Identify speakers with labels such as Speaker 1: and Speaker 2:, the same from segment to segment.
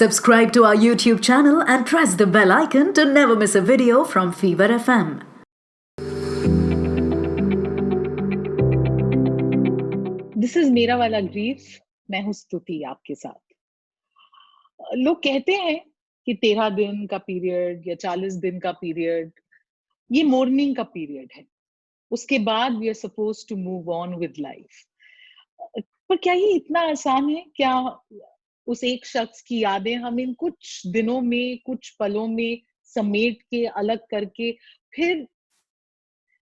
Speaker 1: Subscribe to our YouTube channel and press the bell icon to never miss a video from Fever FM.
Speaker 2: This is मेरा वाला grief. मैं हूँ स्तुति आपके साथ। लोग कहते हैं कि 13 दिन का पीरियड या 40 दिन का पीरियड ये मोurनिंग का पीरियड है, उसके बाद we are suppose to move on with life. पर क्या ये इतना आसान है? क्या उस एक शख्स की यादें हम इन कुछ दिनों में, कुछ पलों में समेट के अलग करके फिर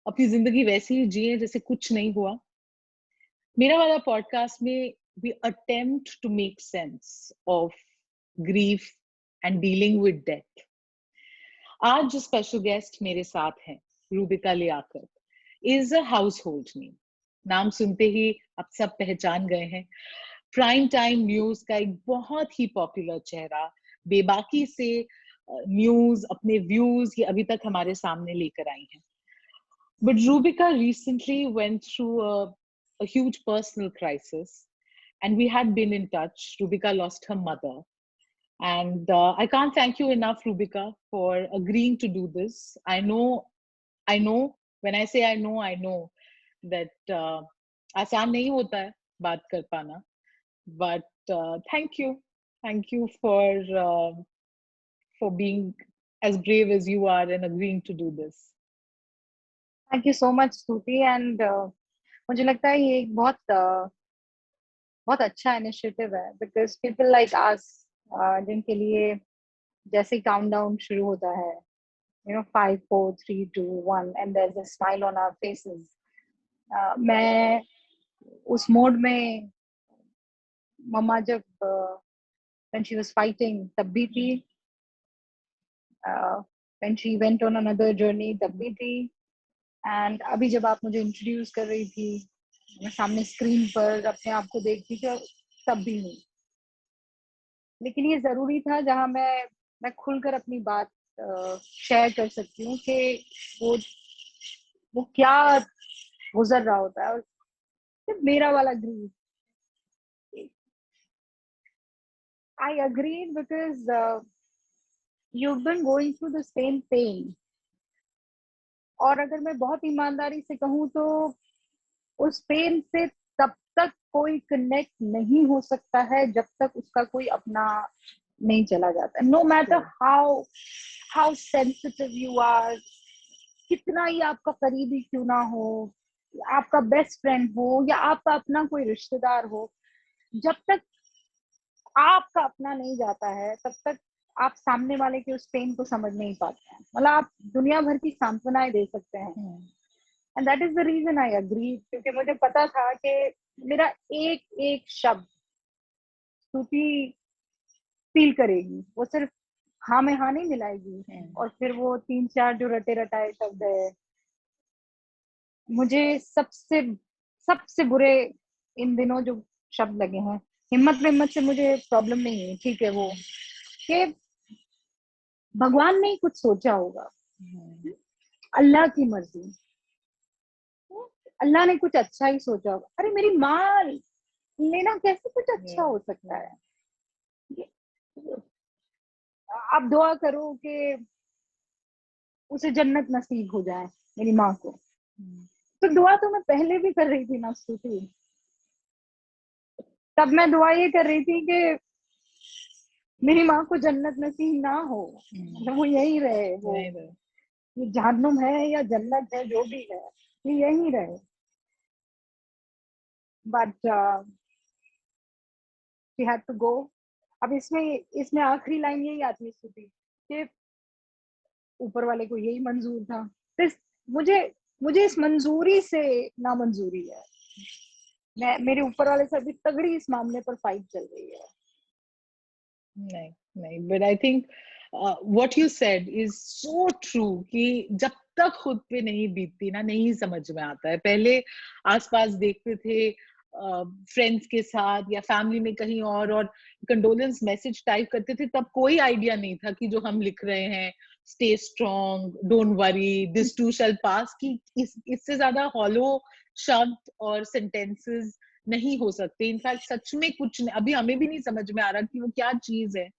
Speaker 2: अपनी जिंदगी वैसे ही जिए जैसे कुछ नहीं हुआ? मेरा वाला पॉडकास्ट में we attempt to make sense of grief and dealing with death. आज जो स्पेशल गेस्ट मेरे साथ हैं, Rubika Liaquat, is a household name. नाम सुनते ही आप सब पहचान गए हैं। प्राइम टाइम न्यूज का एक बहुत ही पॉपुलर चेहरा, बेबाकी से न्यूज, अपने व्यूज ये अभी तक हमारे सामने लेकर आई हैं। But Rubika recently went through a huge personal crisis, and we had been in touch. Rubika lost her mother, and I can't thank you enough, Rubika, for agreeing to do this. I know. When I say I know that आसान नहीं होता है बात कर पाना, but thank you for being as brave as you are and agreeing to do this.
Speaker 3: Thank you so much स्तुति। And मुझे लगता है ये एक बहुत अच्छा इनिशिएटिव है, बिकॉज पीपल लाइक अस जिनके लिए जैसे काउंटडाउन शुरू होता है, 5 4 3 2 1 and there is a smile on our faces, मैं उस मोड में मम्मा जब when she was fighting तब भी थी, when she went on another journey तब भी थी, एंड अभी जब आप मुझे इंट्रोड्यूस कर रही थी, मैं सामने स्क्रीन पर अपने आप को देखती थी, तब भी नहीं। लेकिन ये जरूरी था जहां मैं खुलकर अपनी बात शेयर कर सकती हूँ कि वो क्या गुजर रहा होता है। और सिर्फ मेरा वाला grief, I agree, because you have been going through the same pain. और अगर मैं बहुत ईमानदारी से कहूँ तो उस पेन से तब तक कोई कनेक्ट नहीं हो सकता है जब तक उसका कोई अपना नहीं चला जाता। No matter how sensitive you are, कितना ही आपका करीबी क्यों ना हो, आपका बेस्ट फ्रेंड हो या आपका अपना कोई रिश्तेदार हो, जब तक आपका अपना नहीं जाता है तब तक आप सामने वाले के उस पेन को समझ नहीं पाते हैं। मतलब आप दुनिया भर की सांत्वनाएं दे सकते हैं, and that is the reason I agree, क्योंकि मुझे पता था कि मेरा एक एक शब्द स्तुति फील करेगी। वो सिर्फ हाँ में हाँ नहीं मिलाएगी, और फिर वो 3-4 जो रटे रटाए शब्द है, मुझे सबसे बुरे इन दिनों जो शब्द लगे हैं, हिम्मत से मुझे प्रॉब्लम नहीं है, ठीक है, वो कि भगवान ने कुछ सोचा होगा, अल्लाह की मर्जी, अल्लाह ने कुछ अच्छा ही सोचा होगा। अरे मेरी माँ लेना कैसे कुछ अच्छा हो सकता है? आप दुआ करो कि उसे जन्नत नसीब हो जाए मेरी माँ को। तो दुआ तो मैं पहले भी कर रही थी ना स्तुति। तब मैं दुआ ये कर रही थी कि मेरी माँ को जन्नत नसीब ना हो, वो यही रहे, वो ये जहन्नुम है या जन्नत है, जो भी है, ये यही रहे। But she had to go. अब इसमें आखिरी लाइन यही आती है स्तुति कि ऊपर वाले को यही मंजूर था। तो मुझे इस मंजूरी से ना मंजूरी है। मेरे ऊपर वाले से अभी तगड़ी इस मामले पर फाइट चल रही है।
Speaker 2: नहीं, but I think what you said is so true कि जब तक खुद पे नहीं बीतती ना, नहीं समझ में आता है। पहले आसपास देखते थे फ्रेंड्स के साथ या फैमिली में कहीं और कंडोलेंस मैसेज टाइप करते थे, तब कोई आइडिया नहीं था कि जो हम लिख रहे हैं, stay strong, don't worry, this too shall pass, की इससे ज्यादा हॉलो शब्द और सेंटेंसेस नहीं हो सकते। इनफैक्ट सच में कुछ नहीं, अभी हमें भी नहीं समझ में आ रहा कि वो क्या चीज है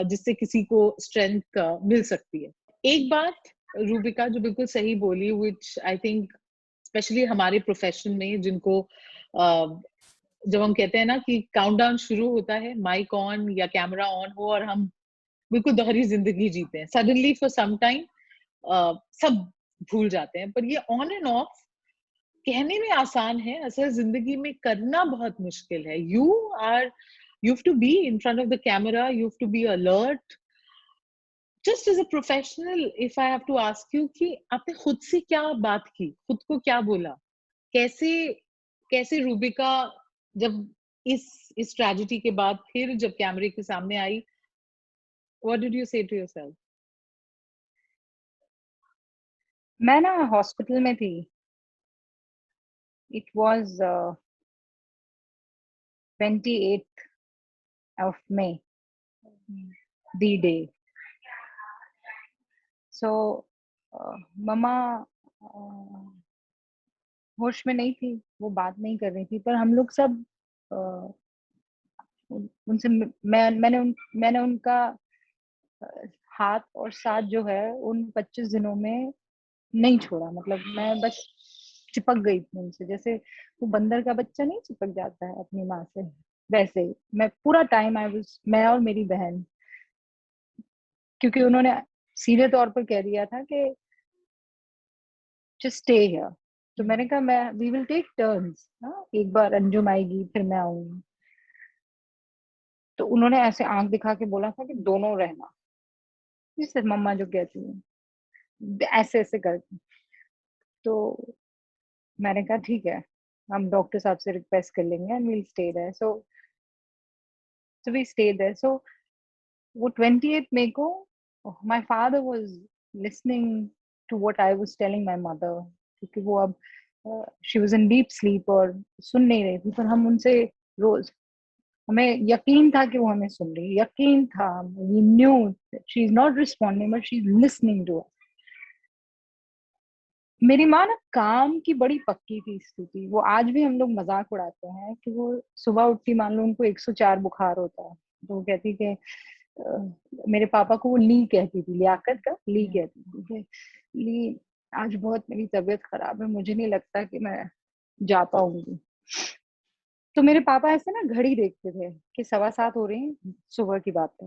Speaker 2: जिससे किसी को स्ट्रेंथ मिल सकती है। एक बात रूबिका जो बिल्कुल सही बोली, विच आई थिंक स्पेशली हमारे प्रोफेशन में, जिनको जब हम कहते हैं ना कि काउंटडाउन शुरू होता है, माइक ऑन या कैमरा ऑन हो और हम बिल्कुल दोहरी जिंदगी जीते हैं, सडनली फॉर सम टाइम सब भूल जाते हैं। पर ये ऑन एंड ऑफ कहने में आसान है, असल जिंदगी में करना बहुत मुश्किल है। You have to be in front of the camera, you have to be alert. Just as a professional, if I have to ask you कि आपने खुद से क्या बात की, खुद को क्या बोला, कैसे कैसे रूबिका जब इस ट्रेजेडी के बाद फिर जब कैमरे के सामने आई, व्हाट डिड यू से टू योरसेल्फ?
Speaker 3: मैं ना हॉस्पिटल में थी। It was 28th of May, the day. So मम्मा होश में नहीं थी, वो बात नहीं कर रही थी, पर हम लोग सब उनसे मैंने उनका हाथ और साथ जो है उन 25 दिनों में नहीं छोड़ा। मतलब मैं बस चिपक गई थी उनसे, जैसे वो बंदर का बच्चा नहीं चिपक जाता है अपनी माँ से, वैसे ही मैं पूरा टाइम मैं और मेरी बहन, क्योंकि उन्होंने सीधे तौर पर कह दिया था कि जस्ट स्टे हियर। तो मैंने कहा मैं वी विल टेक टर्न्स, एक बार अंजुम आएगी फिर मैं आऊंगी। तो उन्होंने ऐसे आंख दिखा के बोला था कि दोनों रहना, जिससे मम्मा जो कहती है ऐसे ऐसे करके। तो मैंने कहा ठीक है, हम डॉक्टर साहब से रिक्वेस्ट कर लेंगे and we'll stay there. So we stay there. So वो 28 मई को my father was listening to what I was telling my mother, क्योंकि वो अब she was in deep sleep और सुन नहीं रही थी। पर हम उनसे रोज, हमें यकीन था कि वो हमें सुन रही है, यकीन था, we knew she is not responding but she is listening to us. मेरी माँ ना काम की बड़ी पक्की थी स्तुति। वो आज भी हम लोग मजाक उड़ाते हैं कि वो सुबह उठती, मान लो उनको 104 बुखार होता है, तो वो कहती कि मेरे पापा को वो ली कहती थी, लियाकत का ली कहती थी कि ली आज बहुत मेरी तबीयत खराब है, मुझे नहीं लगता कि मैं जा पाऊंगी। तो मेरे पापा ऐसे ना घड़ी देखते थे कि 7:15 हो रही हैं, सुबह की बातें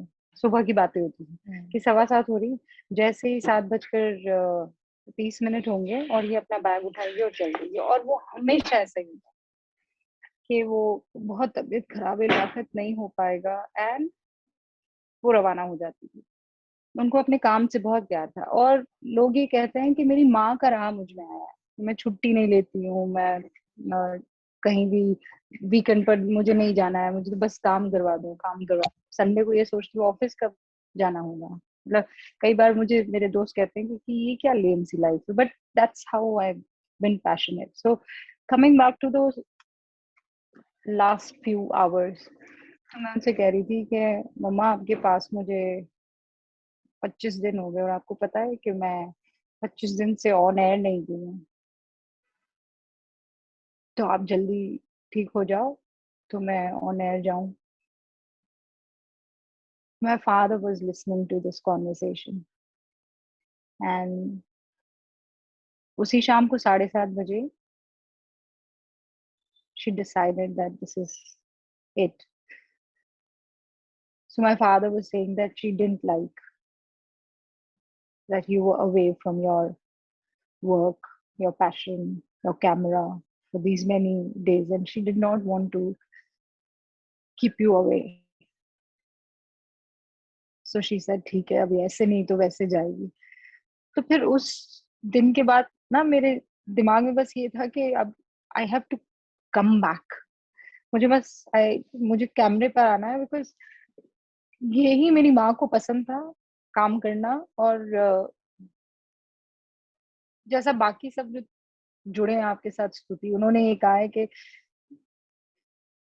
Speaker 3: होती थी कि 7:15 हो रही, जैसे ही 7:30 होंगे और ये अपना बैग उठाएंगे और चल देंगे। और वो हमेशा ऐसा ही था कि वो बहुत तबीयत खराब है, लियाकत नहीं हो पाएगा, एंड वो रवाना हो जाती थी। उनको अपने काम से बहुत प्यार था। और लोग ये कहते हैं कि मेरी माँ का राह मुझ में आया है, मैं छुट्टी नहीं लेती हूँ, मैं कहीं भी वीकेंड पर मुझे नहीं जाना है, मुझे तो बस काम करवा दो, काम करवा दो। संडे को ये सोचती हूँ ऑफिस कब जाना होगा। मतलब कई बार मुझे मेरे दोस्त कहते हैं कि ये क्या लेम सी लाइफ है, but that's how I been passionate. So coming back to the last few hours, तो मैं उनसे कह रही थी कि मम्मा आपके पास मुझे 25 दिन हो गए और आपको पता है कि मैं 25 दिन से ऑन एयर नहीं दी हूँ, तो आप जल्दी ठीक हो जाओ तो मैं ऑन एयर जाऊं। My father was listening to this conversation and उसी शाम को 7:30 she decided that this is it. So my father was saying that she didn't like that you were away from your work, your passion, your camera for these many days, and she did not want to keep you away. So she said ठीक है, अभी ऐसे नहीं तो वैसे जाएगी। तो फिर उस दिन के बाद ना मेरे दिमाग में बस ये था कि अब I have to come back. मुझे कैमरे पर आना है, बिकॉज यही मेरी माँ को पसंद था, काम करना। और जैसा बाकी सब जो जुड़े हैं आपके साथ स्तुति, उन्होंने ये कहा है कि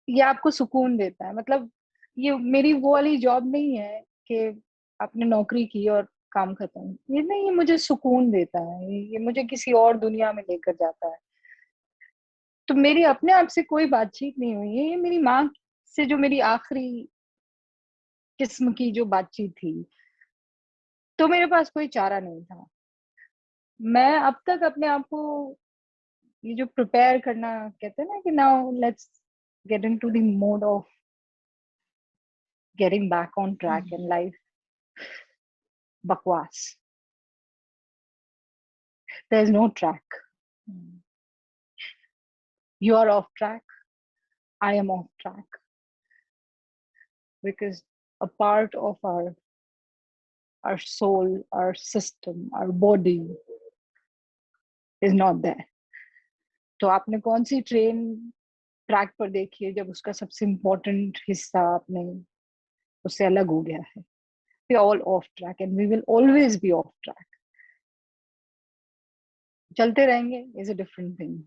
Speaker 3: ये आपको सुकून देता है। मतलब ये मेरी वो वाली जॉब नहीं है कि आपने नौकरी की और काम खत्म, ये नहीं, ये मुझे सुकून देता है, ये मुझे किसी और दुनिया में लेकर जाता है। तो मेरी अपने आप से कोई बातचीत नहीं हुई है, ये मेरी माँ से जो मेरी आखिरी किस्म की जो बातचीत थी, तो मेरे पास कोई चारा नहीं था। मैं अब तक अपने आप को ये जो प्रिपेयर करना कहते हैं ना कि now let's get into the mode of getting back on track in life, बकवास। There is no track, you are off track, I am off track, because a part of our soul, our system, our body is not there. तो आपने कौन सी train track पर देखी है जब उसका सबसे इम्पोर्टेंट हिस्सा आपने उससे अलग हो गया है? We are all off track and we will always be off track. चलते रहेंगे is a different thing.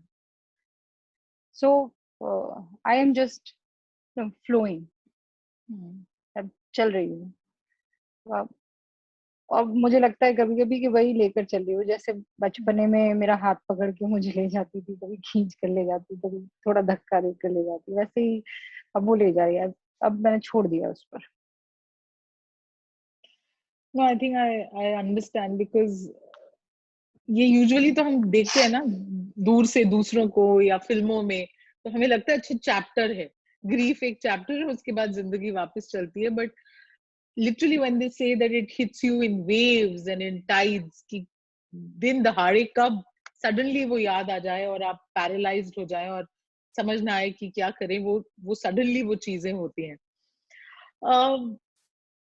Speaker 3: So I am just flowing. अब चल रही हूँ। और मुझे लगता है कभी कभी कि वही लेकर चल रही हूँ, जैसे बचपने में मेरा हाथ पकड़ के मुझे ले जाती थी, कभी खींच कर ले जाती, कभी थोड़ा धक्का देकर ले जाती, वैसे ही अब वो ले जा रही है। अब मैंने छोड़ दिया उस पर।
Speaker 2: No, I think I understand because ये यूजुअली तो हम देखते हैं ना दूर से दूसरों को या फिल्मों में, तो हमें लगता है अच्छा चैप्टर है, ग्रीफ एक चैप्टर है, उसके बाद जिंदगी वापस चलती है। But literally when they say that it hits you in waves and in tides, कि दिन दहाड़े कब सडनली वो याद आ जाए और आप पैरालाइज्ड हो जाए और समझ ना आए कि क्या करें, वो सडनली वो चीजें होती हैं।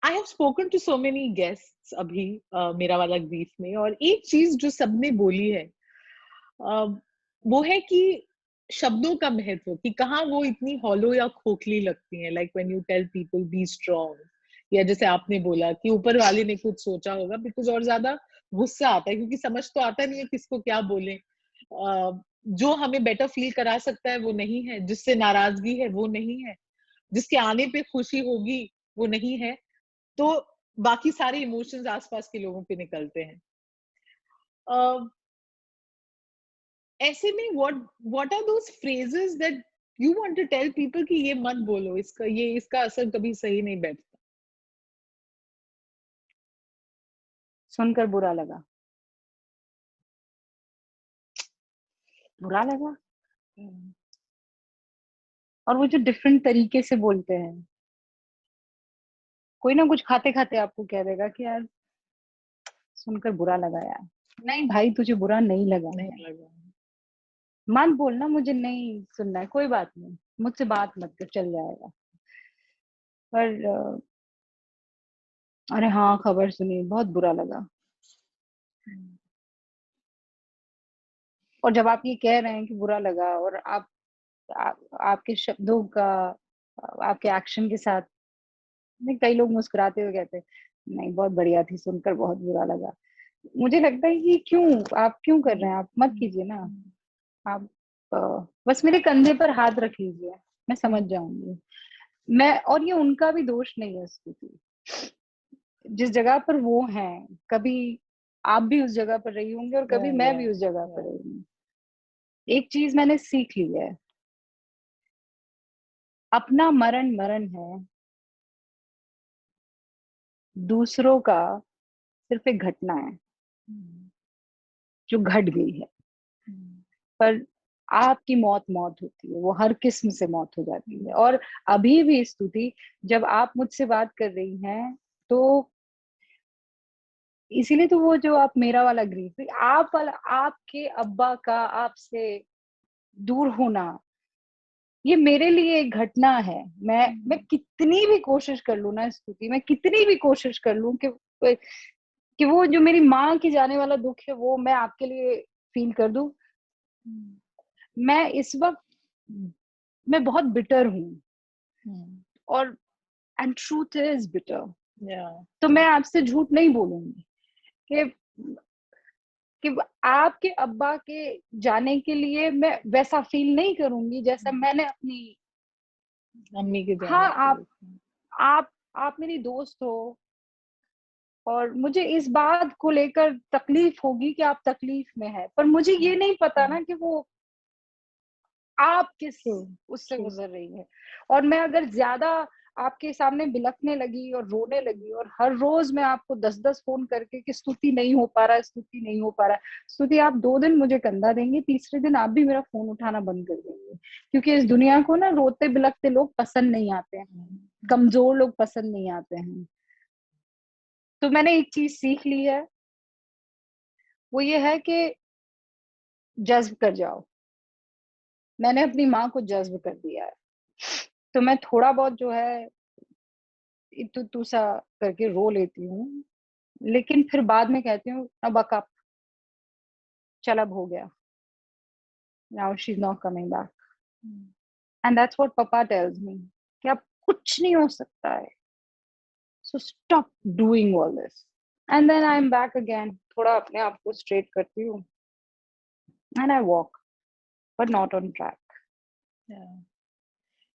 Speaker 2: I have spoken to so many guests अभी मेरा वाला ग्रीफ में, और एक चीज जो सबने बोली है वो है कि शब्दों का महत्व, कि कहाँ वो इतनी हॉलो या खोखली लगती हैं। Like when you tell people be strong, या जैसे आपने बोला कि ऊपर वाले ने कुछ सोचा होगा, बिकॉज और ज्यादा गुस्सा आता है क्योंकि समझ तो आता नहीं है किसको क्या बोले। जो हमें बेटर फील करा सकता है वो नहीं है, जिससे नाराजगी है वो नहीं है, जिसके आने पे खुशी होगी वो नहीं है, तो बाकी सारे इमोशंस आसपास के लोगों पे निकलते हैं। ऐसे में what are those phrases that you want to tell people कि ये मत बोलो, इसका असर कभी सही नहीं बैठता?
Speaker 3: सुनकर बुरा लगा, बुरा लगा। और वो जो डिफरेंट तरीके से बोलते हैं, कोई ना कुछ खाते खाते आपको कह देगा कि यार सुनकर बुरा लगा यार। नहीं भाई, तुझे बुरा नहीं लगा है,
Speaker 2: नहीं लगा।
Speaker 3: मत बोलना, मुझे नहीं सुनना है, कोई बात नहीं, मुझसे बात मत कर, चल जाएगा। पर अरे हाँ, खबर सुनी, बहुत बुरा लगा। और जब आप ये कह रहे हैं कि बुरा लगा, और आपके शब्दों का आपके एक्शन के साथ, नहीं, कई लोग मुस्कुराते हुए कहते हैं नहीं बहुत बढ़िया थी, सुनकर बहुत बुरा लगा। मुझे लगता है कि आप क्यों कर रहे हैं? आप मत कीजिए ना। आप बस मेरे कंधे पर हाथ रख लीजिए, मैं समझ जाऊंगी। और ये उनका भी दोष नहीं है स्तुति, जिस जगह पर वो हैं, कभी आप भी उस जगह पर रही होंगे और कभी मैं भी उस जगह पर रही हूँ। एक चीज मैंने सीख ली है, अपना मरण मरण है, दूसरों का सिर्फ एक घटना है जो घट गई है। पर आपकी मौत मौत होती है, वो हर किस्म से मौत हो जाती है। और अभी भी स्तुति, जब आप मुझसे बात कर रही हैं, तो इसीलिए तो वो जो आप मेरा वाला ग्रीफ, आपके अब्बा का आपसे दूर होना, ये मेरे लिए एक घटना है। मैं कितनी भी कोशिश कर लूं ना स्तुति, मैं कितनी भी कोशिश कर लूं कि वो जो मेरी माँ की जाने वाला दुख है वो मैं आपके लिए फील कर दूं, मैं इस वक्त मैं बहुत बिटर हूँ। और एंड ट्रूथ इज बिटर। तो मैं आपसे झूठ नहीं बोलूंगी कि आपके अब्बा के जाने के लिए मैं वैसा फील नहीं करूंगी जैसा मैंने अपनी
Speaker 2: अम्मी के जाने
Speaker 3: हाँ,
Speaker 2: के
Speaker 3: आप मेरी दोस्त हो, और मुझे इस बात को लेकर तकलीफ होगी कि आप तकलीफ में है, पर मुझे ये नहीं पता ना कि वो आप किस
Speaker 2: True.
Speaker 3: उससे
Speaker 2: True.
Speaker 3: गुजर रही है। और मैं अगर ज्यादा आपके सामने बिलखने लगी और रोने लगी और हर रोज मैं आपको 10-10 फोन करके कि स्तुति नहीं हो पा रहा है, स्तुति नहीं हो पा रहा है, स्तुति आप 2 दिन मुझे कंधा देंगे, तीसरे दिन आप भी मेरा फोन उठाना बंद कर देंगे, क्योंकि इस दुनिया को ना रोते बिलखते लोग पसंद नहीं आते हैं, कमजोर लोग पसंद नहीं आते हैं। तो मैंने एक चीज सीख ली है, वो ये है कि जज्ब कर जाओ। मैंने अपनी माँ को जज्ब कर दिया है, तो मैं थोड़ा बहुत जो है इतू तू सा करके रो लेती हूँ, लेकिन फिर बाद में कहती हूँ अब अकप, चल अब हो गया, now she is not coming back, and that's what पापा टेल्स मी कि अब कुछ नहीं हो सकता है, so stop doing all this, and then I am back again, थोड़ा अपने आप को स्ट्रेट करती हूँ and I walk, but not on track.
Speaker 2: Yeah.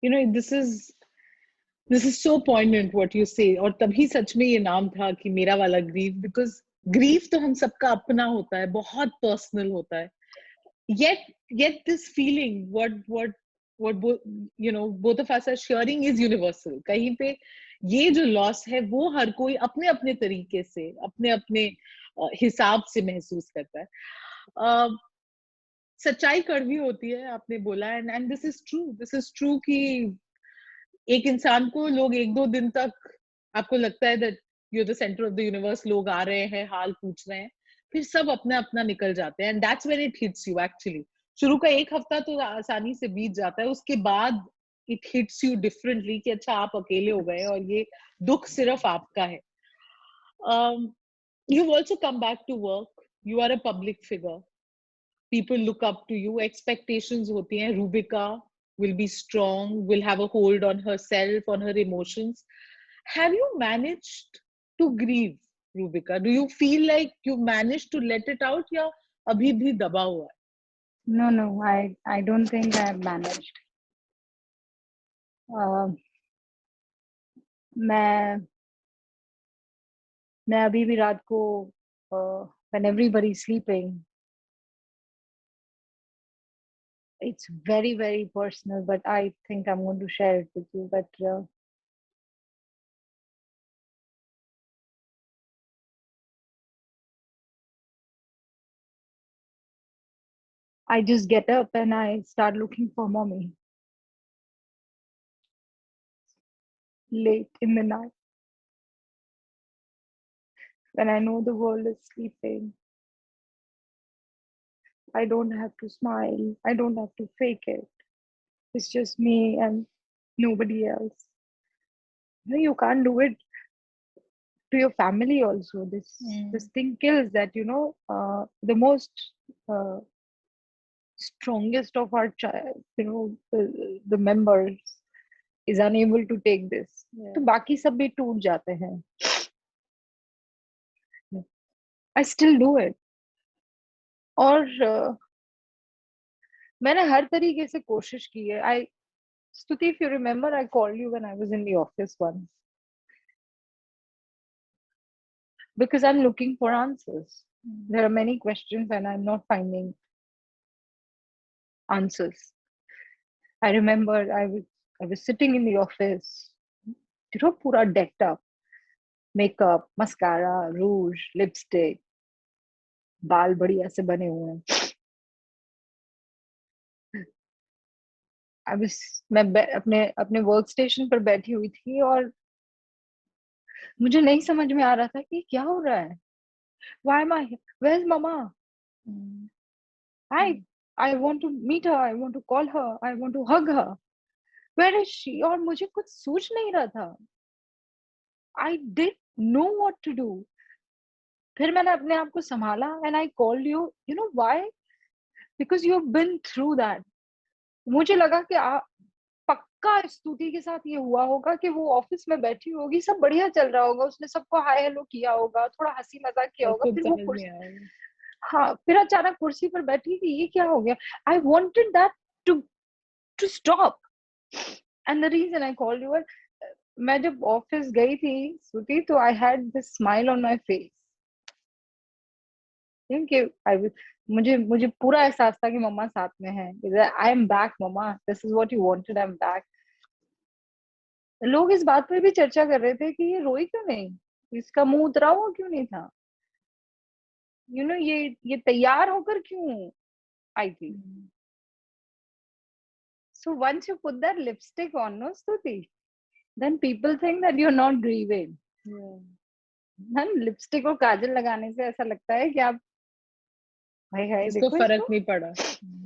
Speaker 2: You know, this is so poignant what you say. और तभी सच में ये नाम था कि मेरा वाला ग्रीफ, because ग्रीफ तो हम सबका अपना होता है, बहुत पर्सनल होता है. Yet this feeling, what both, you know, both of us are sharing is universal. कहीं पे ये जो लॉस है वो हर कोई अपने अपने तरीके से, अपने अपने हिसाब से महसूस करता है. सच्चाई कड़वी होती है, आपने बोला, एंड दिस इज ट्रू कि एक इंसान को लोग 1-2 दिन तक आपको लगता है that you are the centre of the universe, लोग आ रहे हैं, हाल पूछ रहे हैं, फिर सब अपना अपना निकल जाते हैं, and that's when it hits you actually. शुरू का 1 हफ्ता तो आसानी से बीत जाता है, उसके बाद इट हिट्स यू डिफरेंटली कि अच्छा आप अकेले हो गए और ये दुख सिर्फ आपका है. You've also come back to work. You are a public figure. People look up to you. Expectations hoti hain. Rubika will be strong, will have a hold on herself, on her emotions. Have you managed to grieve, Rubika? Do you feel like you managed to let it out, या अभी भी दबा हुआ है?
Speaker 3: No, I don't think I have managed. मैं अभी भी रात को when everybody is sleeping, it's very personal, but I think I'm going to share it with you. But I just get up and I start looking for mommy late in the night when I know the world is sleeping. I don't have to smile, I don't have to fake it. It's just me and nobody else. No, you can't do it to your family also. This thing kills that, the most uh, strongest of our child, the members is unable to take this. तो बाकी सब भी टूट जाते हैं. I still do it. और मैंने हर तरीके से कोशिश की है. Stuti, if you remember, I called you when I was in the office once because I'm looking for answers. There are many questions and I'm not finding answers. I remember I was sitting in the office, pura decked up, makeup, mascara, rouge, lipstick, बाल बढ़िया से बने हुए हैं. मैं अपने work station पर बैठी हुई थी और मुझे नहीं समझ में आ रहा था कि क्या हो रहा है. Why am I here? Where's Mama? I want to meet her. I want to call her. I want to hug her. Where is she? और मुझे कुछ सूझ नहीं रहा था. I didn't know what to do. फिर मैंने अपने आप को संभाला and I called you. You know why? Because you've been through that. मुझे लगा कि पक्का स्तुति के साथ ये हुआ होगा कि वो ऑफिस में बैठी होगी, सब बढ़िया चल रहा होगा, उसने सबको हाय हेलो किया होगा, थोड़ा हंसी मजाक किया होगा, फिर वो हाँ, फिर अचानक कुर्सी पर बैठी कि ये क्या हो गया. I wanted that to stop and the reason I called you. मैं जब ऑफिस गई थी श्रुति, तो I had this smile on my face. मुझे मुझे पूरा एहसास था कि मम्मा साथ में है। आई एम बैक मम्मा, this is what you wanted, I am back. लोग इस बात पर भी चर्चा कर रहे थे कि ये रोई क्यों नहीं, इसका मुंह उतरा हुआ क्यों नहीं था, ये तैयार होकर क्यों आई थी। So once you put that lipstick on, no Stuti, then people think that you're not grieving. Lipstick और काजल लगाने से ऐसा लगता है कि आप, हाय हाय
Speaker 2: इसको
Speaker 3: देखो
Speaker 2: फर्क नहीं पड़ा।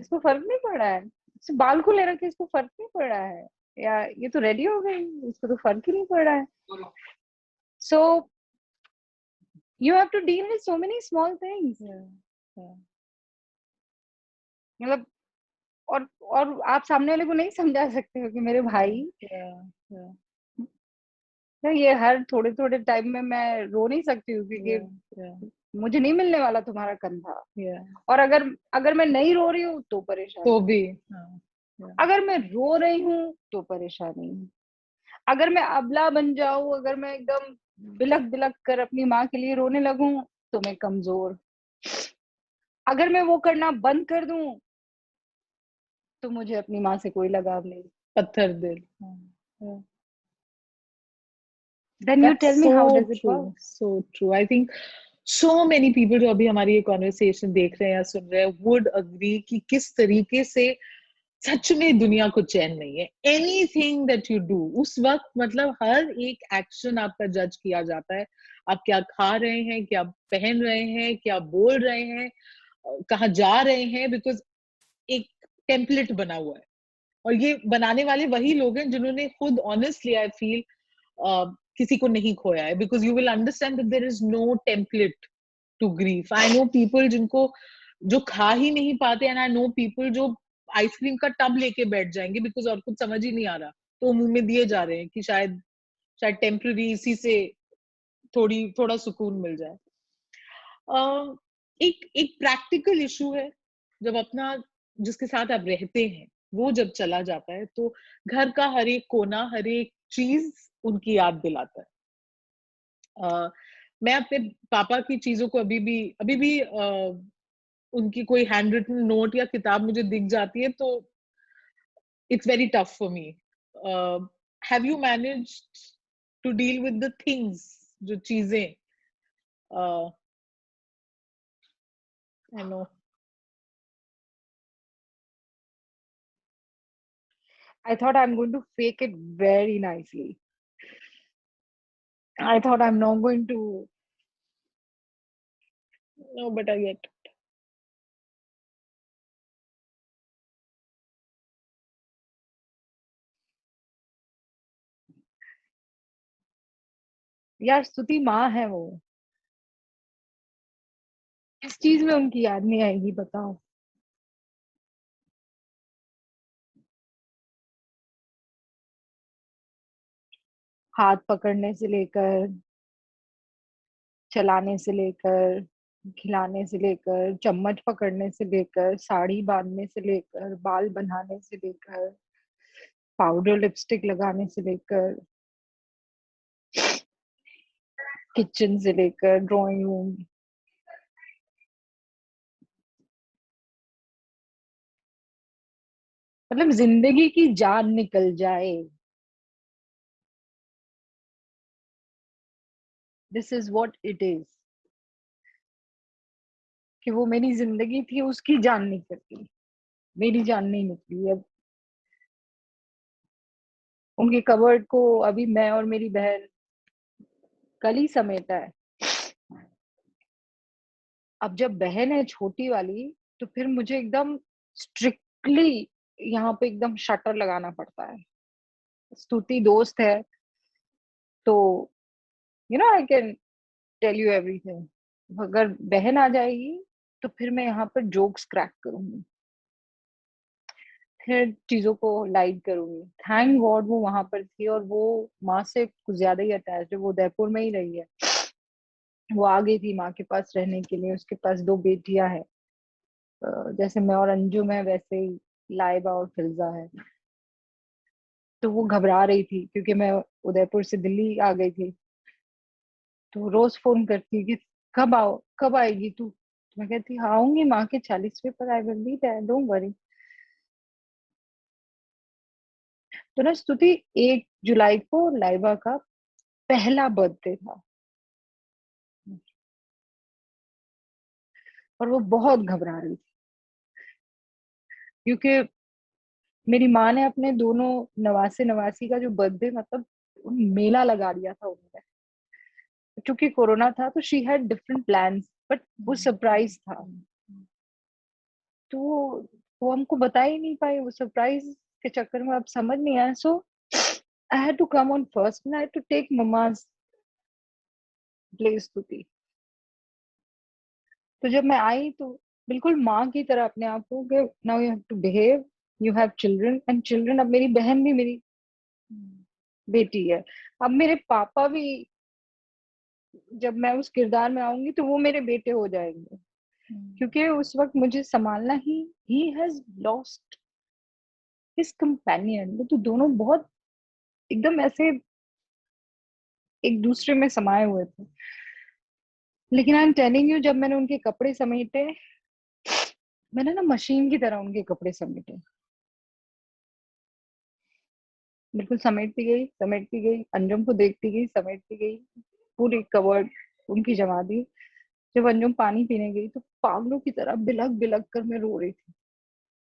Speaker 3: इसको फर्क नहीं पड़ा है, इसको बाल खुले रखे, इसको फर्क नहीं पड़ा है, या ये तो रेडी हो गई, इसको तो फर्क ही नहीं पड़ा है। So you have to deal with so many small things. मतलब और आप सामने वाले को नहीं समझा सकते हो कि मेरे भाई, ये हर थोड़े थोड़े टाइम में मैं रो नहीं सकती हूँ क्योंकि मुझे नहीं मिलने वाला तुम्हारा कंधा। और अगर मैं नहीं रो रही हूँ तो परेशानी,
Speaker 2: तो भी
Speaker 3: अगर मैं रो रही हूँ तो परेशानी, अगर मैं अबला बन जाऊं, अगर मैं एकदम बिलक बिलक कर अपनी माँ के लिए रोने लगूं तो मैं कमजोर, अगर मैं वो करना बंद कर दूं तो मुझे अपनी माँ से कोई लगाव नहीं।
Speaker 2: पत्थर दिल।
Speaker 3: Then you tell
Speaker 2: That's
Speaker 3: me, how
Speaker 2: so
Speaker 3: does it work?
Speaker 2: true, so true. I think so many people जो अभी हमारी ये कॉन्वर्सेशन देख रहे हैं या सुन रहे हैं would agree कि किस तरीके से सच में दुनिया को चैन नहीं है। एनीथिंग दैट यू डू उस वक्त, मतलब हर एक एक्शन आपका जज किया जाता है। आप क्या खा रहे हैं, क्या पहन रहे हैं, क्या बोल रहे हैं, कहाँ जा रहे हैं, बिकॉज एक टेम्पलेट बना हुआ है। और ये बनाने वाले वही लोग हैं जिन्होंने खुद ऑनेस्टली आई फील किसी को नहीं खोया है, because you will understand that there is no template to grief. I know people जिनको जो खा ही नहीं पाते, एंड आई नो पीपल जो आइसक्रीम का टब लेके बैठ जाएंगे बिकॉज और कुछ समझ ही नहीं आ रहा, तो मुंह में दिए जा रहे हैं कि शायद शायद टेम्पररी इसी से थोड़ा सुकून मिल जाए। एक एक प्रैक्टिकल इशू है, जब अपना जिसके साथ आप रहते हैं वो जब चला जाता है तो घर का हर एक कोना, हर एक चीज उनकी याद दिलाता है। मैं अपने पापा की चीजों को अभी भी उनकी कोई हैंड रिटन नोट या किताब मुझे दिख जाती है तो it's very tough for me. Have you managed to deal with the things, जो चीजें, I know.
Speaker 3: I thought I'm going to fake it very nicely. I thought I'm not going to.
Speaker 2: No, but I get.
Speaker 3: यार स्तुति माँ है वो, किस चीज में उनकी याद नहीं आएगी बताओ। हाथ पकड़ने से लेकर, चलाने से लेकर, खिलाने से लेकर, चम्मच पकड़ने से लेकर, साड़ी बांधने से लेकर, बाल बनाने से लेकर, पाउडर लिपस्टिक लगाने से लेकर, किचन से लेकर ड्राइंग रूम, मतलब जिंदगी की जान निकल जाए, this is what it is, कि वो मेरी जिंदगी थी, उसकी जान निकली, मेरी जान नहीं निकली। अब उनके कबर्ड को अभी मैं और मेरी बहन कल ही समेटा है। अब जब बहन है छोटी वाली तो फिर मुझे एकदम स्ट्रिक्टली यहाँ पे एकदम शटर लगाना पड़ता है। स्तुति दोस्त है तो I can tell you everything. अगर बहन आ जाएगी तो फिर मैं यहाँ पर जोक्स क्रैक करूंगी, फिर चीजों को लाइट करूंगी। थैंक गॉड वो वहां पर थी और वो माँ से कुछ ज्यादा ही अटैच है, वो उदयपुर में ही रही है। वो आ गई थी माँ के पास रहने के लिए, उसके पास दो बेटियां हैं, जैसे मैं और अंजुम है वैसे ही लाइबा और फिल्जा है। तो वो घबरा रही थी क्योंकि मैं उदयपुर से दिल्ली आ गई थी, तो रोज फोन करती कि कब आएगी तू, मैं कहती हाँ, आऊंगी माँ के 40वें पर, I will be there, don't worry. तो ना स्तुति, 1 जुलाई को लाइबा का पहला बर्थडे था और वो बहुत घबरा रही थी, क्योंकि मेरी माँ ने अपने दोनों नवासे नवासी का जो बर्थडे, मतलब मेला लगा दिया था उन्होंने। क्योंकि कोरोना था तो she had different plans, but वो सरप्राइज था। तो वो हमको बता ही नहीं पाई, वो सरप्राइज के चक्कर में अब समझ नहीं आया। So I had to come on first, I had to take mama's place to be. तो जब मैं आई तो बिल्कुल माँ की तरह अपने आप को, कि now you have to behave, you have children and children. अब मेरी बहन भी मेरी बेटी है, अब मेरे पापा भी, जब मैं उस किरदार में आऊंगी तो वो मेरे बेटे हो जाएंगे। क्योंकि उस वक्त मुझे संभालना he has lost his companion. वो तो दोनों बहुत एकदम ऐसे एक दूसरे में समाये हुए थे। लेकिन आई एम टेलिंग यू, जब मैंने उनके कपड़े समेटे, मैंने ना मशीन की तरह उनके कपड़े समेटे, बिल्कुल समेटती गई समेटती गई, अंजुम को देखती गई समेटती गई, पूरी कवर्ड उनकी जमा दी। जब अंजुम पानी पीने गई तो पागलों की तरह बिलक बिलक कर मैं रो रही थी,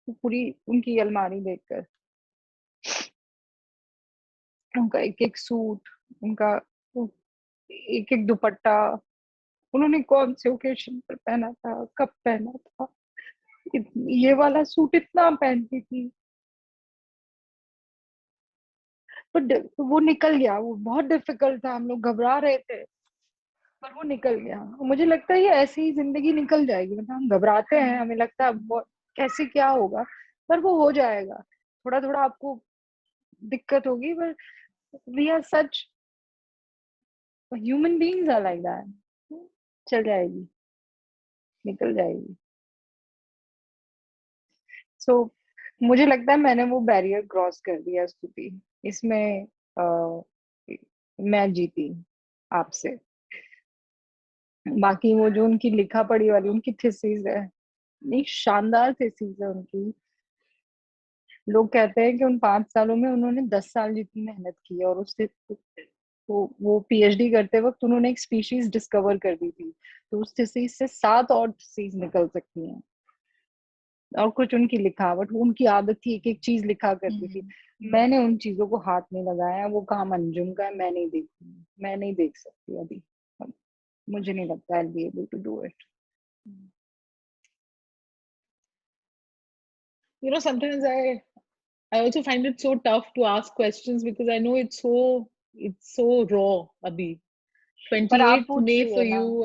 Speaker 3: तो पूरी उनकी अलमारी देखकर, उनका एक एक सूट, उनका एक एक दुपट्टा, उन्होंने कौन से ओकेशन पर पहना था, कब पहना था, ये वाला सूट इतना पहनती थी। पर वो निकल गया, वो बहुत डिफिकल्ट था, हम लोग घबरा रहे थे, पर वो निकल गया। मुझे लगता है ये ऐसे ही जिंदगी निकल जाएगी, मतलब हम घबराते हैं, हमें लगता है कैसे क्या होगा, पर वो हो जाएगा। थोड़ा थोड़ा आपको दिक्कत होगी, पर we are such human beings are like that. चल जाएगी, निकल जाएगी। सो मुझे लगता है मैंने वो बैरियर क्रॉस कर दिया स्तुति, इसमें मैं जीती आपसे। बाकी वो जो उनकी लिखा पढ़ी वाली उनकी थीसिस है, नहीं शानदार थीसिस है उनकी। लोग कहते हैं कि उन 5 सालों में उन्होंने 10 साल जितनी मेहनत की है, और उससे वो पीएचडी करते वक्त उन्होंने एक स्पीशीज डिस्कवर कर दी थी, तो उस थीसिस से 7 और थीसिस निकल सकती हैं। और कुछ उनकी लिखावट, वो उनकी आदत थी एक एक चीज लिखा करती थी। मैंने उन चीजों को हाथ नहीं लगाया, वो काम अंजुम का है, मैं नहीं देख सकती अभी। मुझे नहीं लगता I'll be able to do it.
Speaker 2: You know, sometimes I also find it so tough to ask questions because I know it's so raw, Abhi.
Speaker 3: पर आप
Speaker 2: 28th
Speaker 3: पूछ
Speaker 2: May
Speaker 3: रही
Speaker 2: for
Speaker 3: है ना।
Speaker 2: you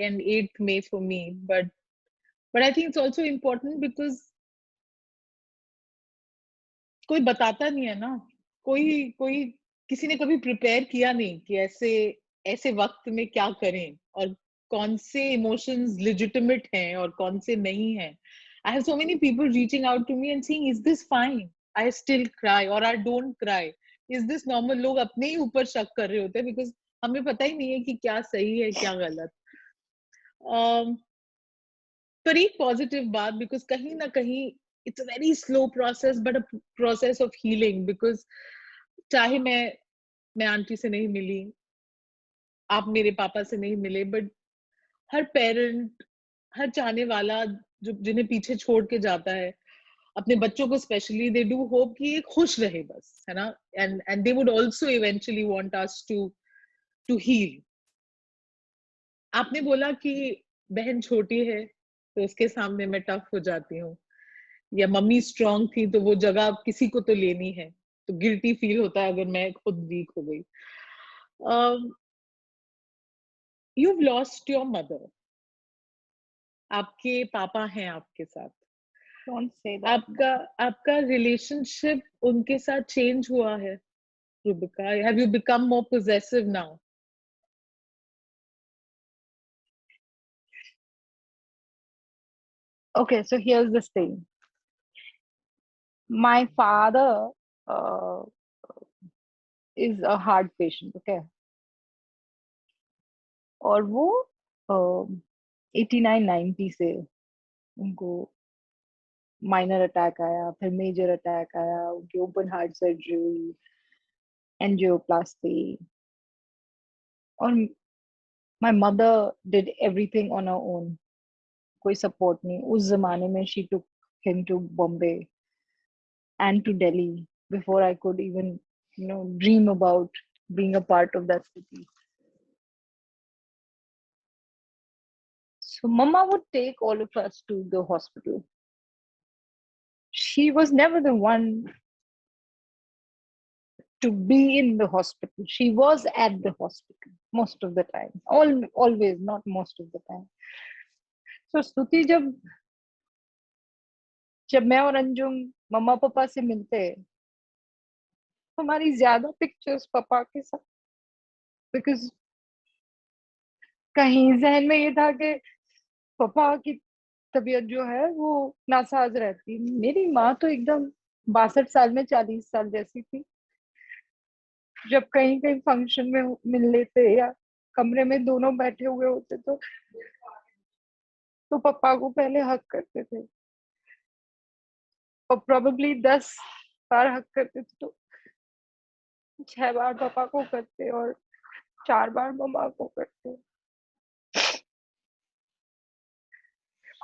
Speaker 2: and 8th May for me. But I think it's also important because कोई बताता नहीं है ना, कोई कोई किसी ने कभी प्रिपेयर किया नहीं कि ऐसे ऐसे वक्त में क्या करें, और कौन से इमोशंस लेजिटिमेट हैं और कौन से नहीं हैं। I have so many people reaching out to me and saying is this fine, I still cry और I don't cry, is this normal. लोग अपने ही ऊपर शक कर रहे होते हैं बिकॉज हमें पता ही नहीं है कि क्या सही है क्या गलत। पर एक पॉजिटिव बात, बिकॉज कहीं ना कहीं it's a very slow process but a process of healing. Because चाहे मैं आंटी से नहीं मिली, आप मेरे पापा से नहीं मिले, बट हर पेरेंट, हर चाहने वाला जो जिन्हें पीछे छोड़ के जाता है अपने बच्चों को स्पेशली, दे डू होप कि ये खुश रहे बस, है ना। And they would also eventually want us to heal. आपने बोला कि बहन छोटी है तो उसके सामने मैं टफ हो जाती हूँ, या मम्मी स्ट्रांग थी तो वो जगह अब किसी को तो लेनी है, तो गिल्टी फील होता है अगर मैं खुद वीक हो गई। यू लॉस्ट योर मदर, आपके पापा हैं आपके साथ,
Speaker 3: Don't say that.
Speaker 2: आपका आपका रिलेशनशिप उनके साथ चेंज हुआ है Rubika? Have you become more possessive now?
Speaker 3: Okay, so here's the thing. My father uh, is a heart patient, okay? और वो 89-90 से उनको माइनर अटैक आया, फिर मेजर अटैक आया, उनकी ओपन हार्ट सर्जरी, एंजियोप्लास्टी, और my mother did everything on her own. कोई सपोर्ट नहीं उस जमाने में। She took him to Bombay and to Delhi before I could even, dream about being a part of that city. So Mama would take all of us to the hospital. She was never the one to be in the hospital. She was at the hospital most of the time. Always, not most of the time. So Stuti, जब जब मैं और अंजुम मम्मा पापा से मिलते हमारी ज्यादा pictures पापा के साथ, बिकॉज कहीं जहन में ये था कि पापा की तबीयत जो है वो नासाज रहती। मेरी माँ तो एकदम 62 साल में 40 साल जैसी थी। जब कहीं कहीं फंक्शन में मिल लेते या कमरे में दोनों बैठे हुए होते तो पापा को पहले हक करते थे, और प्रोबेबली 10 बार हक करते थे तो 6 बार पापा को करते और 4 बार मम्मा को करते।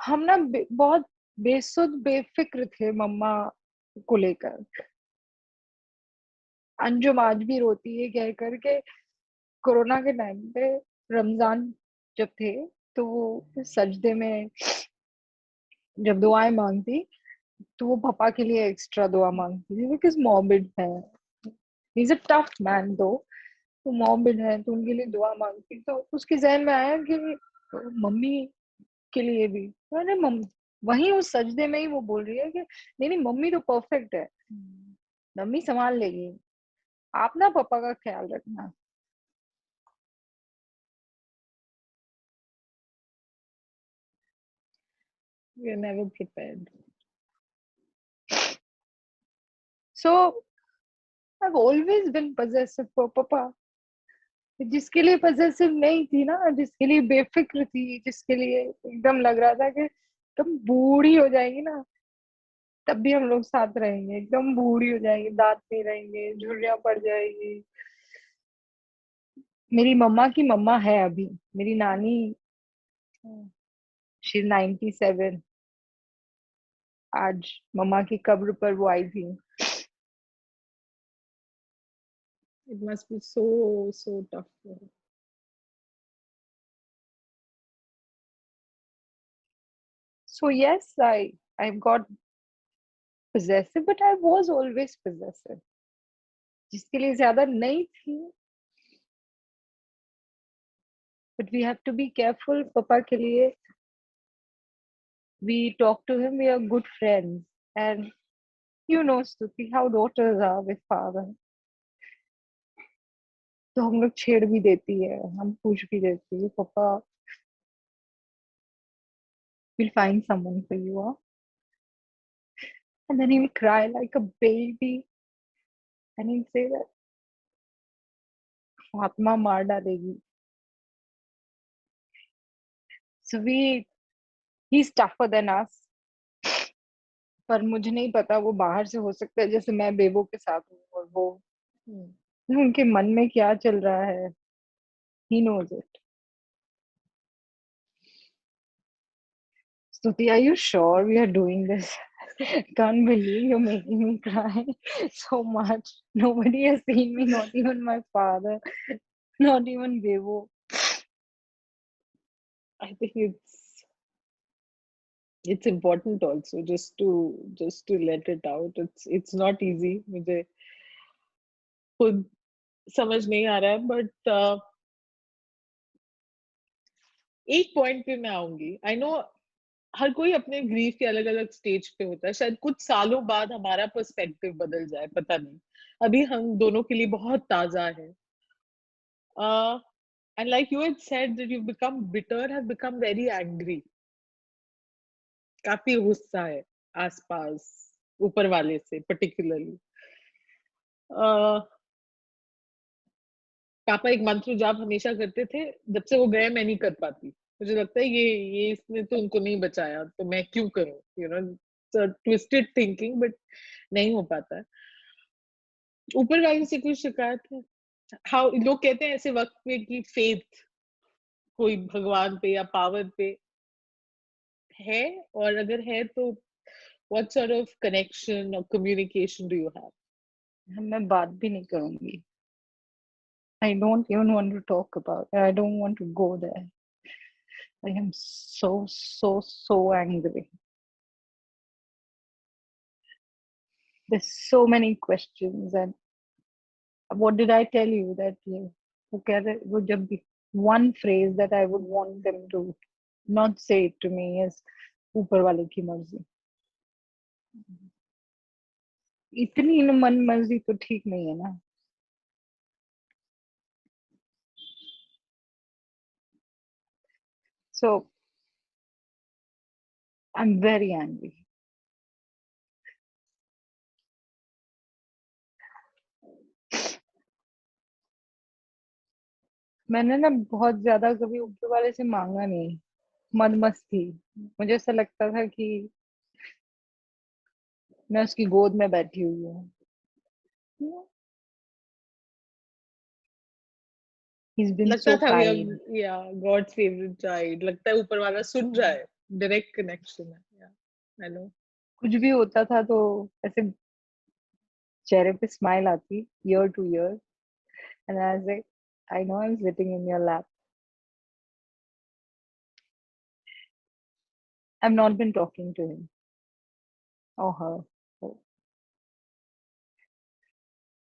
Speaker 3: हम ना बहुत बेसुध बेफिक्र थे मम्मा को लेकर। अंजुम आज भी रोती है कह करके कोरोना के टाइम पे रमजान जब थे तो वो सजदे में जब दुआएं मांगती तो वो पापा के लिए एक्स्ट्रा दुआ मांगती थी, बिकॉज मॉर्बिड है। He is a tough man दो, तो मॉर्बिड है तो उनके लिए दुआ मांगती। तो उसके जहन में आया कि मम्मी के लिए भी। अरे मम्मी वही उस सजदे में ही वो बोल रही है कि नहीं नहीं मम्मी तो परफेक्ट है, मम्मी संभाल लेगी, आप ना पापा का ख्याल रखना।
Speaker 2: We are never prepared.
Speaker 3: So I've always been possessive for पापा। जिसके लिए पजेसिव नहीं थी ना, जिसके लिए बेफिक्र थी, जिसके लिए एकदम लग रहा था कि तुम बूढ़ी हो जाएगी ना तब भी हम लोग साथ रहेंगे, एकदम बूढ़ी हो जाएगी, दांत नहीं रहेंगे, झुर्रियां पड़ जाएगी। मेरी मम्मा की मम्मा है अभी, मेरी नानी, शी 97। आज मम्मा की कब्र पर वो आई थी।
Speaker 2: It must be so tough for her.
Speaker 3: So yes, I've got possessive, but I was always possessive। जिसके लिए ज्यादा नहीं थी, but we have to be careful पापा के लिए। We talk to him, we are good friends, and you know Stuti how daughters are with father। तो हम लोग छेड़ भी देती है, हम पूछ भी देती है पापा we'll find someone for you, huh? And then he will cry like a baby and he'll say that Fatima मार डालेगी। So he's tougher than us। पर मुझे नहीं पता वो बाहर से हो सकता है जैसे मैं बेबो के साथ हूँ और वो उनके मन में क्या चल रहा है, he knows it। Stuti, are you sure we are doing this? Can't believe you're making me cry so much। Nobody has seen me, not even my father, not even Bebo।
Speaker 2: I think it's important also just to let it out. It's not easy. मुझे खुद समझ नहीं आ रहा है, but एक point पे मैं आऊंगी। आई नो हर कोई अपने ग्रीफ के अलग अलग स्टेज पे होता है, शायद कुछ सालों बाद हमारा पर्सपेक्टिव बदल जाए, पता नहीं। अभी हम दोनों के लिए बहुत ताजा है। And like you had said that you've become bitter, have become very angry। काफी गुस्सा है आसपास, ऊपर वाले से पर्टिकुलरली। पापा एक मंत्र जाप हमेशा करते थे, जब से वो गए मैं नहीं कर पाती। मुझे लगता है ये इसने तो उनको नहीं बचाया, तो मैं क्यों करूँ, ट्विस्टेड थिंकिंग, बट नहीं हो पाता है। ऊपर वाले से कोई शिकायत है? हाउ लोग कहते हैं ऐसे वक्त पे कि फेथ कोई भगवान पे या पावर पे है, और अगर है तो what sort of connection or communication do you have?
Speaker 3: मैं बात भी नहीं करूंगी. I don't even want to talk about it. I don't want to go there. I am so angry. There's so many questions, and what did I tell you that वो कह रहे वो जब भी one phrase that I would want them to not say it to me is ऊपर वाले की मर्जी. इतनी मन मर्जी तो ठीक नहीं है ना. So I'm very angry. मैंने ना बहुत ज्यादा कभी ऊपर वाले से मांगा नहीं. मन मस्त थी. मुझे ऐसा लगता था कि मैं उसकी गोद में बैठी हुई हूँ. He's been
Speaker 2: लगता
Speaker 3: so
Speaker 2: था we
Speaker 3: kind.
Speaker 2: are, yeah, God's favorite child. लगता है ऊपर वाला सुन रहा है, direct connection है. Yeah, I know.
Speaker 3: कुछ भी होता था तो ऐसे चेहरे पे स्माइल आती year to year. And I say I know I am sitting in your lap. I have not been talking to him और हर.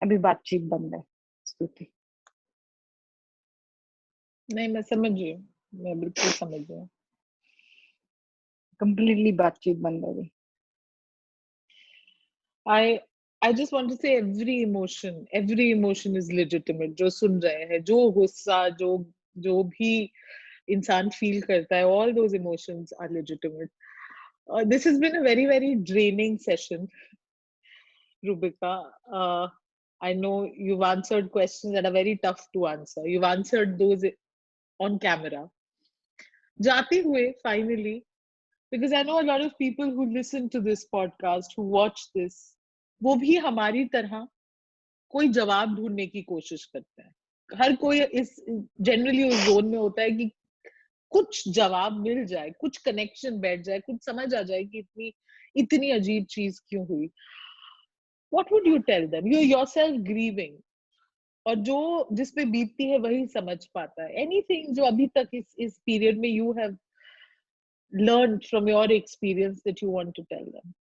Speaker 3: अभी बातचीत बंद है. स्तुति.
Speaker 2: नहीं, मैं समझ रही हूँ, मैं बिल्कुल समझ रही हूँ.
Speaker 3: कंप्लीटली बातचीत बंद है अभी.
Speaker 2: I just want to say every emotion is legitimate. जो सुन रहे हैं, जो गुस्सा, जो भी इंसान फील करता है, all those emotions are legitimate. This has been a very, very draining session, Rubika. I know you've answered questions that are very tough to answer. You've answered those on camera. जाते हुए, finally, because I know a lot of people who listen to this podcast, who watch this, वो भी हमारी तरह कोई जवाब ढूंढने की कोशिश करते हैं. हर कोई इस जनरली उस जोन में होता है कि कुछ जवाब मिल जाए, कुछ कनेक्शन बैठ जाए, कुछ समझ आ जाए कि इतनी इतनी अजीब चीज क्यों हुई. What would you tell them? You're yourself grieving. और जो जिस पे बीतती है वही समझ पाता है. Anything जो अभी तक इस पीरियड में you have learned from your experience that you want to tell them?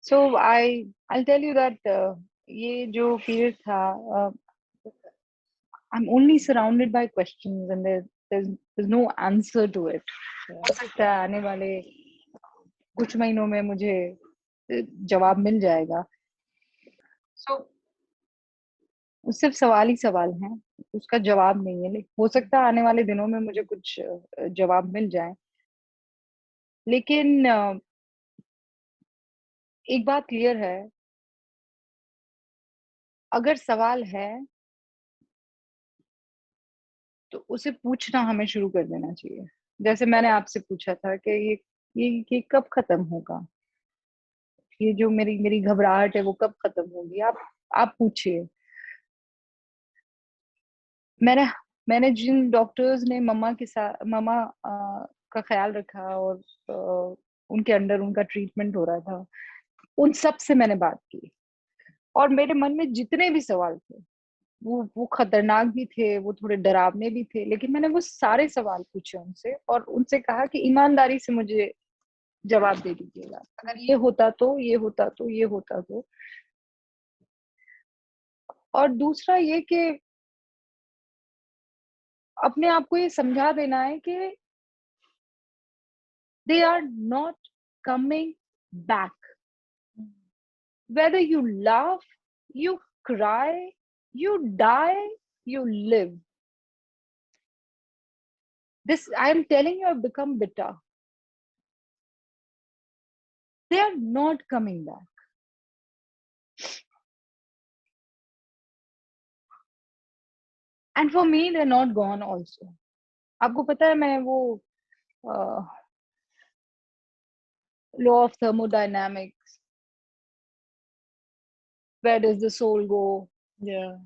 Speaker 3: So I'll tell you that ये जो पीरियड था, I'm only surrounded by questions and there's no answer to it. हो सकता है आने वाले कुछ महीनों में मुझे जवाब मिल जाएगा. So सिर्फ सवाल ही सवाल हैं. उसका जवाब नहीं है. हो सकता है आने वाले दिनों में मुझे कुछ जवाब मिल जाए. लेकिन एक बात क्लियर है. अगर सवाल है तो उसे पूछना हमें शुरू कर देना चाहिए. जैसे मैंने आपसे पूछा था कि ये कब खत्म होगा. ये जो मेरी घबराहट है वो कब खत्म होगी. आप पूछिए. मैंने मैंने जिन डॉक्टर्स ने मम्मा का ख्याल रखा और उनके अंडर उनका ट्रीटमेंट हो रहा था, उन सब से मैंने बात की. और मेरे मन में जितने भी सवाल थे वो खतरनाक भी थे, वो थोड़े डरावने भी थे, लेकिन मैंने वो सारे सवाल पूछे उनसे और उनसे कहा कि ईमानदारी से मुझे जवाब दे दीजिएगा. अगर ये होता तो ये होता तो ये होता तो. और दूसरा ये कि अपने आप को ये समझा देना है कि they are not coming back. Whether you laugh, you cry, you die, you live. This, I am telling you, I've become bitter. They are not coming back. and for me they're not gone also. आपको पता है मैं वो law of thermodynamics, where does the soul go,
Speaker 2: Yeah.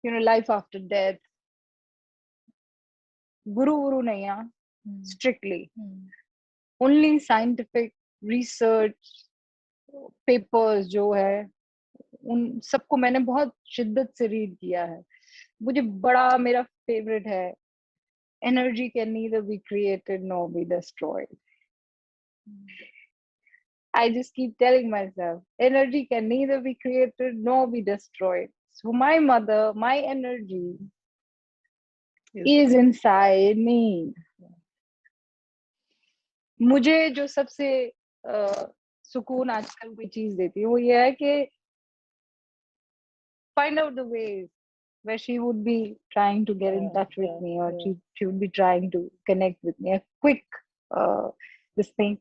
Speaker 3: life after death, guru nahi hai, strictly only scientific research papers जो है उन सबको मैंने बहुत शिद्दत से रीड किया है. मुझे बड़ा मेरा फेवरेट है, energy can neither be created nor be destroyed. I just keep telling myself, energy can neither be created nor be destroyed. So my mother, my energy is inside me. मुझे जो सबसे सुकून आजकल कोई चीज देती है वो ये है कि find out the ways where she would be trying to get in touch with me, or she would be trying to connect with me. A quick this thing.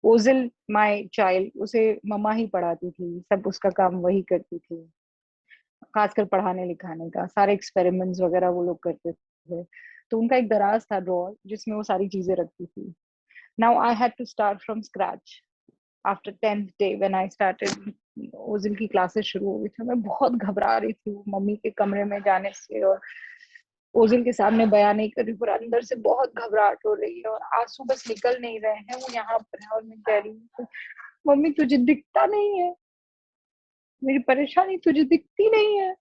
Speaker 3: Ozil my child, उसे मम्मा ही पढ़ाती थी, सब उसका काम वही करती थी, खासकर पढ़ाने लिखाने का, सारे एक्सपेरिमेंट्स वगैरह वो लोग करते थे. तो उनका एक दराज था ड्रॉर जिसमें वो सारी चीजें रखती थी. Now I had to start from scratch after 10th day when I started. ओजिल की क्लासेस शुरू हो गई थी, मैं बहुत घबरा रही थी मम्मी के कमरे में जाने से, और ओजिल के सामने बयान नहीं कर रही, पर अंदर से बहुत घबराहट हो रही है और आंसू बस निकल नहीं रहे हैं. वो यहाँ पर है और मैं कह रही हूँ, मम्मी तुझे दिखता नहीं है, मेरी परेशानी तुझे दिखती नहीं है.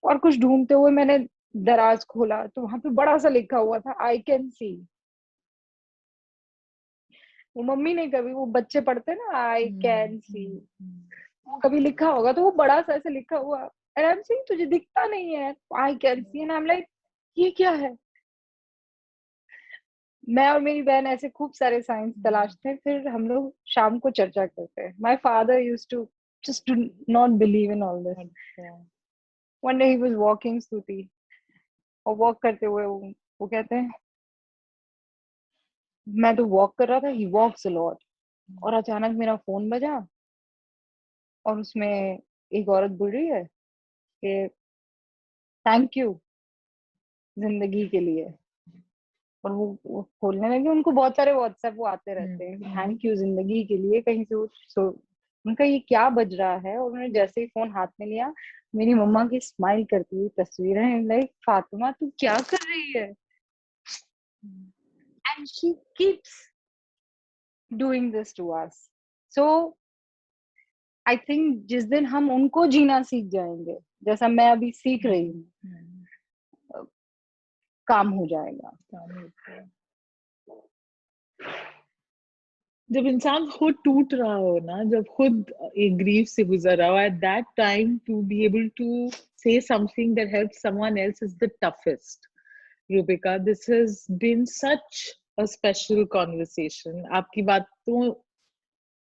Speaker 3: और कुछ ढूंढते हुए मैंने दराज खोला तो वहां पे बड़ा सा लिखा हुआ था, आई कैन सी. वो मम्मी ने कभी, वो बच्चे पढ़ते ना आई कैन सी, वो कभी लिखा होगा तो वो बड़ा सा ऐसे लिखा हुआ, एंड आई एम सेइंग तुझे दिखता नहीं है, I can see. And I am like ये क्या है. मैं और मेरी बहन ऐसे खूब सारे साइंस तलाशते हैं, फिर हम लोग शाम को चर्चा करते हैं. My father used to just do not believe in all this. One day he was walking Stuti, और वॉक करते हुए वो कहते हैं, मैं तो वॉक कर रहा था, he walks a lot, और अचानक मेरा फोन बजा और उसमें एक औरत बोल रही है कि थैंक यू जिंदगी के लिए. और वो खोलने लगे, उनको बहुत सारे व्हाट्सएप वो आते रहते हैं, थैंक यू जिंदगी के लिए, कहीं से उनका ये क्या बज रहा है. और उन्होंने जैसे ही फोन हाथ में लिया, मेरी मम्मा की स्माइल करती हुई तस्वीरें, लाइक फातिमा तू क्या कर रही है. And she keeps doing this to us. So I think जिस दिन हम उनको जीना सीख जाएंगे, जैसा मैं अभी सीख रही हूँ, काम हो जाएगा.
Speaker 2: जब इंसान खुद टूट रहा हो ना, जब खुद एक ग्रीफ से गुजर रहा हो, at that time to be able to say something that helps someone else is the toughest. Rubika, this has been such a special conversation. आपकी बातों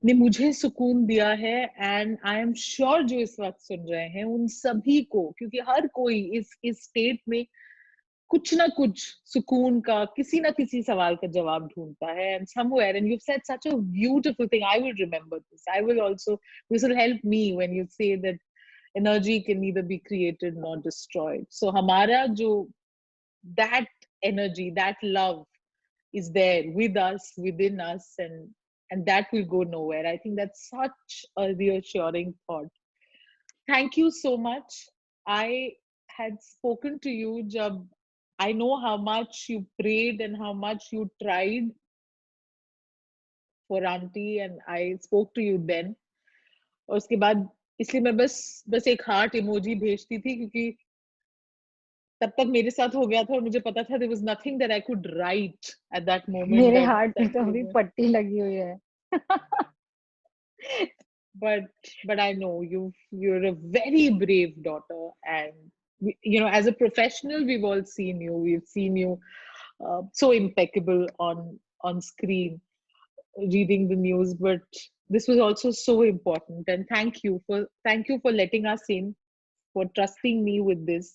Speaker 2: ने मुझे सुकून दिया है, एंड आई एम श्योर जो इस वक्त सुन रहे हैं उन सभी को, क्योंकि हर कोई इस स्टेट में कुछ ना कुछ सुकून का, किसी ना किसी सवाल का जवाब ढूंढता है. And somewhere, and you said such a beautiful thing, I will remember this, I will also, this will help me when you say that energy can neither be created nor destroyed. So hamara jo that energy, that love is there with us, within us, and that will go nowhere. I think that's such a reassuring thought. Thank you so much. I had spoken to you jab I know how much you prayed and how much you tried for auntie, and I spoke to you then. और उसके बाद इसलिए मैं बस एक heart emoji भेजती थी, क्योंकि तब तक मेरे साथ हो गया था और मुझे पता था there was nothing that I could write at that moment.
Speaker 3: मेरे हार्ट पे तो अभी पट्टी लगी हुई है.
Speaker 2: but I know you're a very brave daughter, and as a professional we've all seen you, we've seen you so impeccable on screen reading the news, but this was also so important, and thank you for letting us in, for trusting me with this,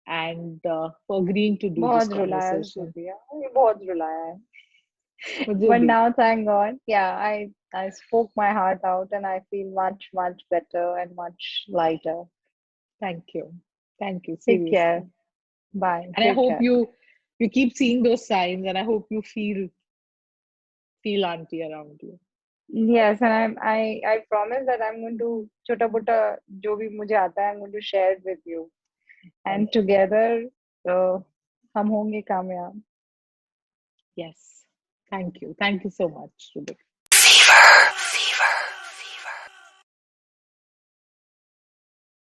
Speaker 2: and for agreeing to do this conversation.
Speaker 3: बहुत रुलाया है. But now thank God, yeah, I spoke my heart out, and I feel much, much better and much lighter.
Speaker 2: Thank you. Thank you.
Speaker 3: Take care.
Speaker 2: Seriously.
Speaker 3: Bye.
Speaker 2: And I
Speaker 3: Take
Speaker 2: hope
Speaker 3: care.
Speaker 2: you keep seeing those signs, and I hope you feel auntie around you.
Speaker 3: Yes, and I promise that I'm going to छोटा मोटा जो भी मुझे आता है, I'm going to share it with you, and
Speaker 2: Okay.
Speaker 3: together हम होंगे कामयाब.
Speaker 2: Yes. Thank you. Thank you so much, Ruby.